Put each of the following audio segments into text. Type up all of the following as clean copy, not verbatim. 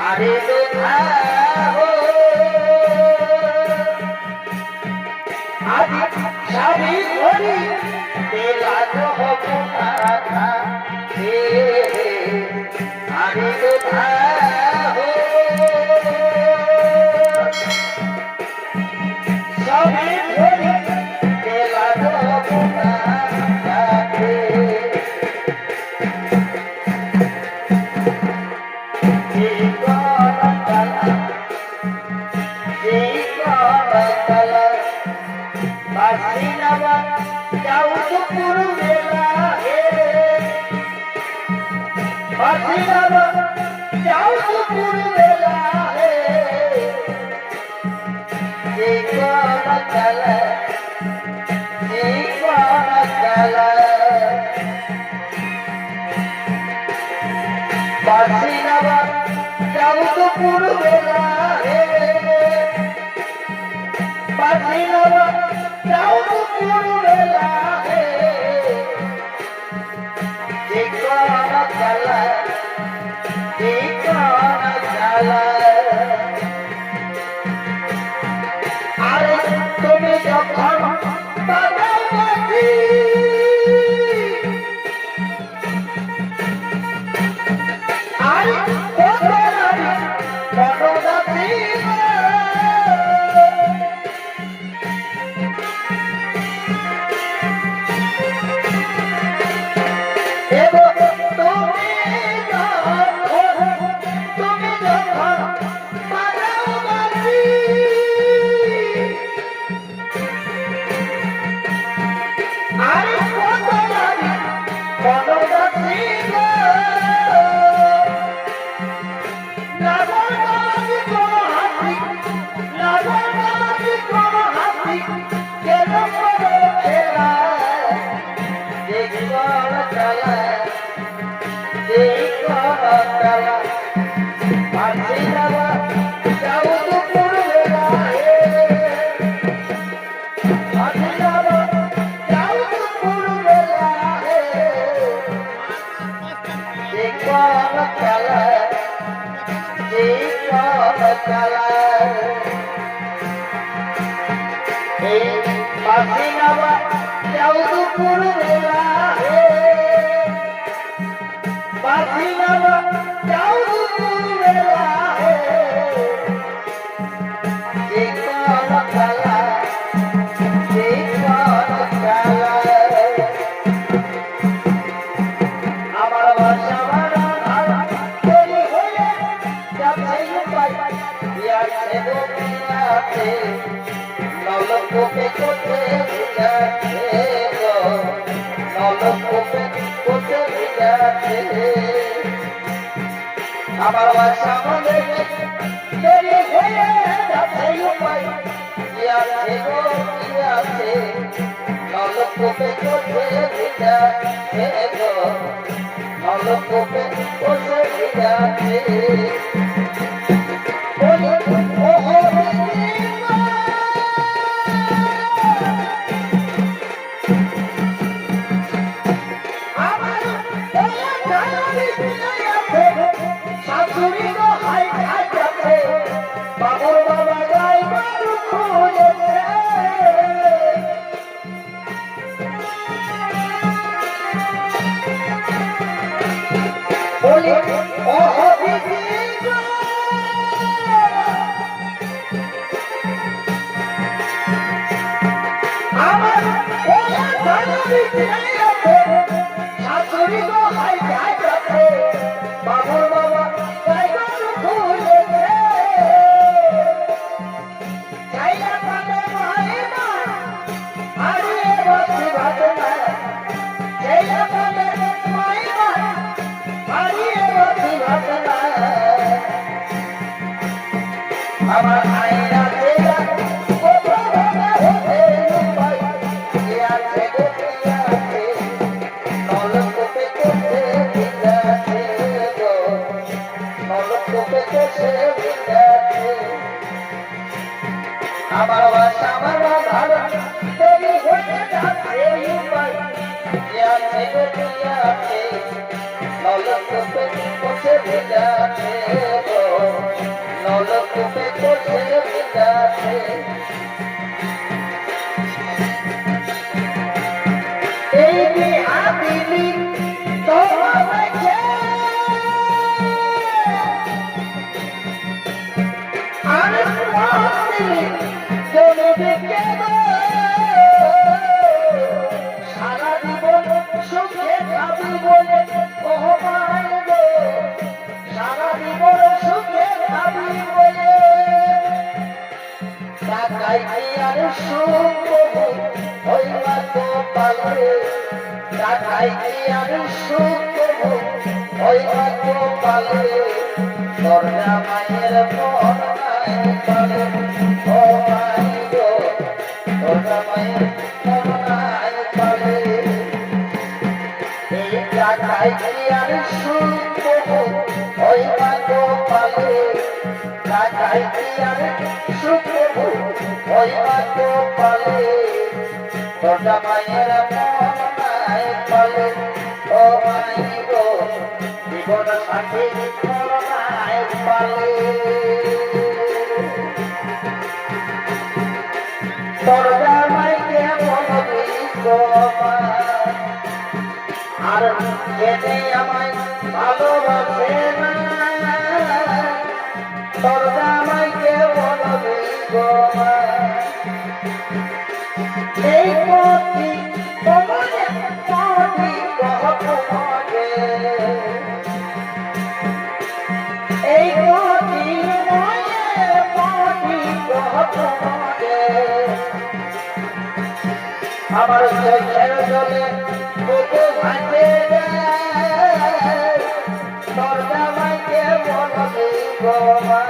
আরে দোধাও আদি সাবি ধরি তেলাজ হব রাধা হে আরে দোধাও সাবি ধরি তেলাজ হব রাধা হে আমার বাসা মনে দেরি হয়ে যাচ্ছে উপায় কি আছে গো কি আছে নলকূপে কোথে ভিজাছে গো নলকূপে কোথে ভিজাছে আমার বাসা আমার ভালো দেরি হয়ে যাচ্ছে দিয়াছে নলকূপে বসে ভিজাছে গো নলকূপে বসে ভিজাছে এই বিহা দিলি তোমাকে আর দিলি জমিকে সারা জীবন সুখে খাবি বলে ভগবান গো সারা জীবন সুখে খাবি বলে টাকাই কি আর সুখ ওই মাতো পালে টাকাই কি আর সুখ ওই মাতো পালে দরজা মায়ের মন নাই পালে ও মাই গো দরজা মায়ের মন নাই পালে এই টাকাই কি আর সুখ ওই মাতো পালে টাকাই কি আর সুখ ওই মাতো পালে দরজা মায়ের মন নাই পালে ও মাই গো জীবন সাথী মন নাই পালে দরজা মাইকে বলবি গো মা আর যেতে আমায় ভালোবাসে না দরজা মাইকে বলবি গো মা এই পথি তোমার পথি কহতে এই পথি ময়ে পথি কহতে আমার চোখের জলে বুকে ভাসে যায় দরজা মাইকে বলবি গো মা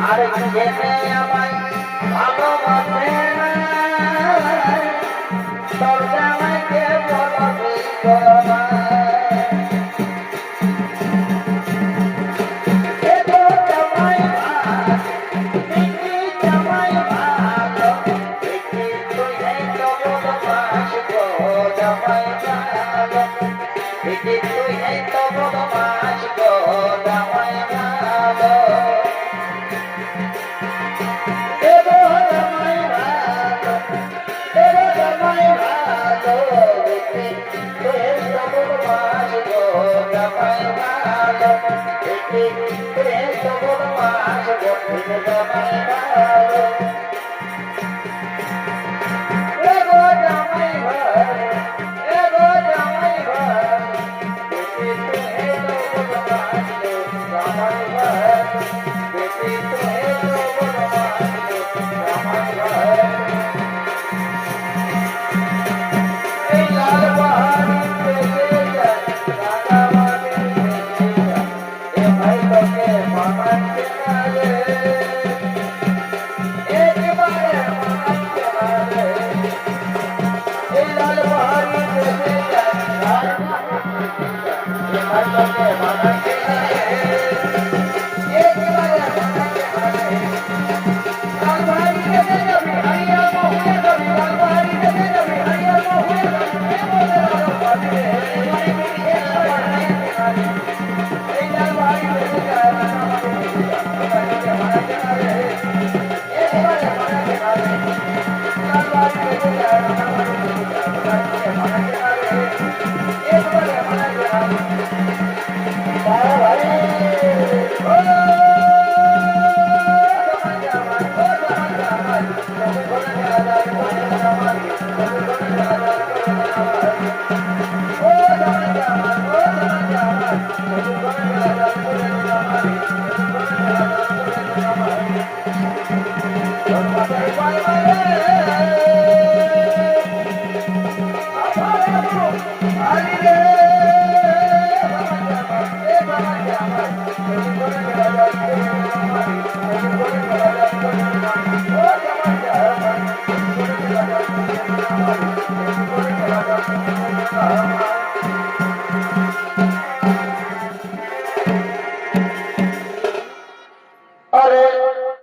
আর যেতে আমায় ভালোবাসে না দরজা মাইকে বলবি গো মা